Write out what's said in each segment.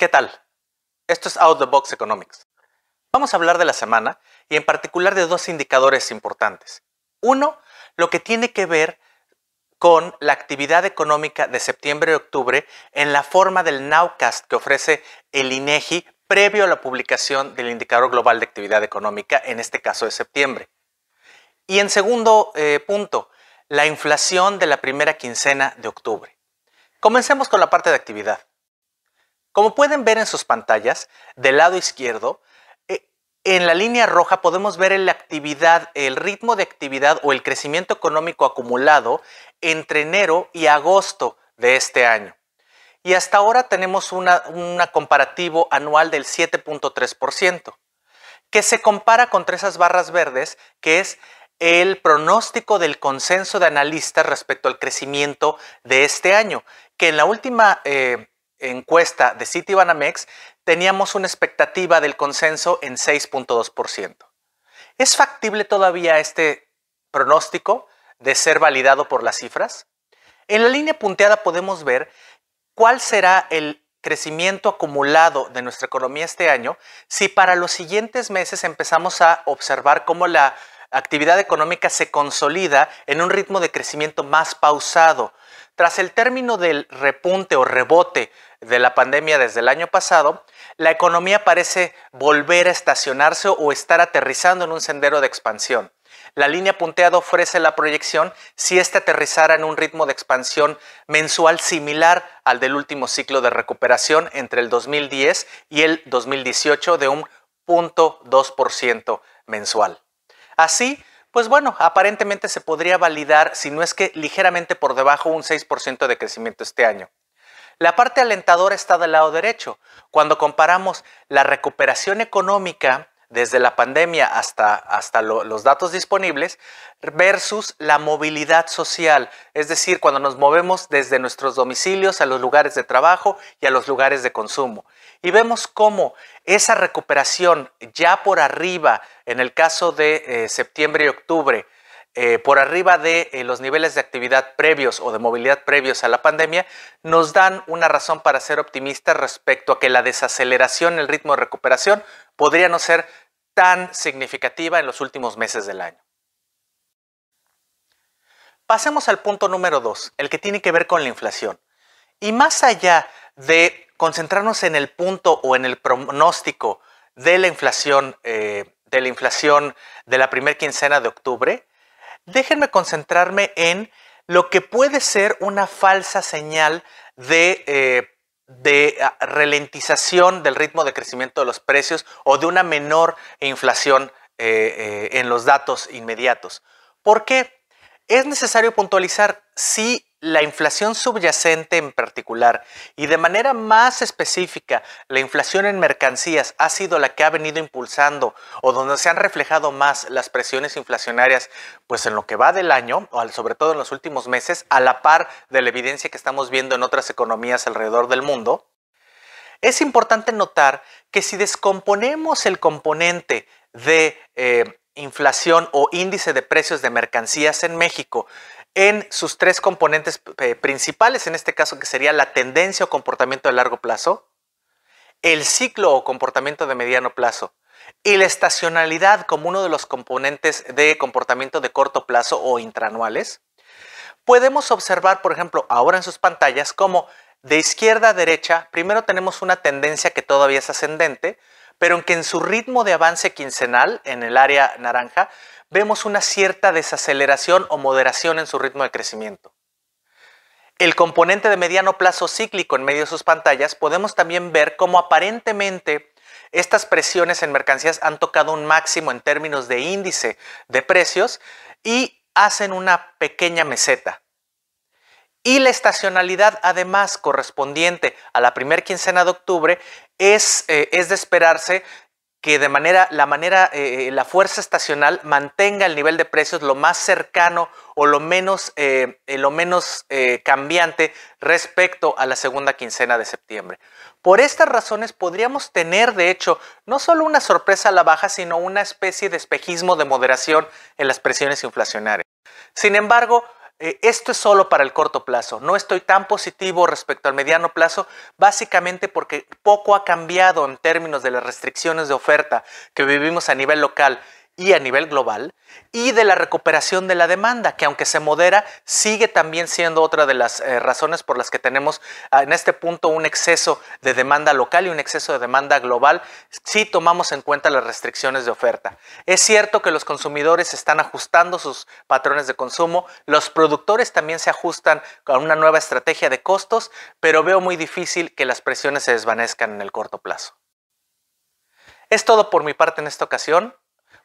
¿Qué tal? Esto es Out the Box Economics. Vamos a hablar de la semana y en particular de dos indicadores importantes. Uno, lo que tiene que ver con la actividad económica de septiembre y octubre en la forma del Nowcast que ofrece el INEGI previo a la publicación del indicador global de actividad económica, en este caso de septiembre. Y en segundo punto, la inflación de la primera quincena de octubre. Comencemos con la parte de actividad. Como pueden ver en sus pantallas, del lado izquierdo, en la línea roja podemos ver la actividad, el ritmo de actividad o el crecimiento económico acumulado entre enero y agosto de este año. Y hasta ahora tenemos un comparativo anual del 7.3%, que se compara contra esas barras verdes, que es el pronóstico del consenso de analistas respecto al crecimiento de este año, que en la última encuesta de Citibanamex teníamos una expectativa del consenso en 6.2%. ¿Es factible todavía este pronóstico de ser validado por las cifras? En la línea punteada podemos ver cuál será el crecimiento acumulado de nuestra economía este año si para los siguientes meses empezamos a observar cómo la actividad económica se consolida en un ritmo de crecimiento más pausado. Tras el término del repunte o rebote de la pandemia desde el año pasado, la economía parece volver a estacionarse o estar aterrizando en un sendero de expansión. La línea punteada ofrece la proyección si éste aterrizara en un ritmo de expansión mensual similar al del último ciclo de recuperación entre el 2010 y el 2018 de un 0.2% mensual. Así, pues bueno, aparentemente se podría validar, si no es que ligeramente por debajo, un 6% de crecimiento este año. La parte alentadora está del lado derecho. Cuando comparamos la recuperación económica desde la pandemia hasta los datos disponibles versus la movilidad social, es decir, cuando nos movemos desde nuestros domicilios a los lugares de trabajo y a los lugares de consumo. Y vemos cómo esa recuperación ya por arriba, en el caso de septiembre y octubre, por arriba de los niveles de actividad previos o de movilidad previos a la pandemia, nos dan una razón para ser optimistas respecto a que la desaceleración en el ritmo de recuperación podría no ser tan significativa en los últimos meses del año. Pasemos al punto número 2, el que tiene que ver con la inflación. Y más allá de concentrarnos en el punto o en el pronóstico de la inflación de la primera quincena de octubre, déjenme concentrarme en lo que puede ser una falsa señal de ralentización del ritmo de crecimiento de los precios o de una menor inflación en los datos inmediatos. ¿Por qué? Es necesario puntualizar si la inflación subyacente en particular y de manera más específica la inflación en mercancías ha sido la que ha venido impulsando o donde se han reflejado más las presiones inflacionarias pues en lo que va del año o sobre todo en los últimos meses a la par de la evidencia que estamos viendo en otras economías alrededor del mundo. Es importante notar que si descomponemos el componente de inflación o índice de precios de mercancías en México en sus tres componentes principales, en este caso que sería la tendencia o comportamiento de largo plazo, el ciclo o comportamiento de mediano plazo y la estacionalidad como uno de los componentes de comportamiento de corto plazo o intraanuales, podemos observar, por ejemplo, ahora en sus pantallas, cómo de izquierda a derecha, primero tenemos una tendencia que todavía es ascendente, pero en que en su ritmo de avance quincenal, en el área naranja, vemos una cierta desaceleración o moderación en su ritmo de crecimiento. El componente de mediano plazo cíclico en medio de sus pantallas, podemos también ver cómo aparentemente estas presiones en mercancías han tocado un máximo en términos de índice de precios y hacen una pequeña meseta. Y la estacionalidad, además, correspondiente a la primera quincena de octubre, es de esperarse que la fuerza estacional mantenga el nivel de precios lo más cercano o lo menos cambiante respecto a la segunda quincena de septiembre. Por estas razones podríamos tener, de hecho, no solo una sorpresa a la baja, sino una especie de espejismo de moderación en las presiones inflacionarias. Sin embargo, esto es solo para el corto plazo. No estoy tan positivo respecto al mediano plazo, básicamente porque poco ha cambiado en términos de las restricciones de oferta que vivimos a nivel local y a nivel global, y de la recuperación de la demanda, que aunque se modera, sigue también siendo otra de las razones por las que tenemos en este punto un exceso de demanda local y un exceso de demanda global si tomamos en cuenta las restricciones de oferta. Es cierto que los consumidores están ajustando sus patrones de consumo, los productores también se ajustan a una nueva estrategia de costos, pero veo muy difícil que las presiones se desvanezcan en el corto plazo. Es todo por mi parte en esta ocasión.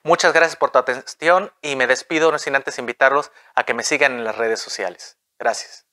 Muchas gracias por tu atención y me despido no sin antes invitarlos a que me sigan en las redes sociales. Gracias.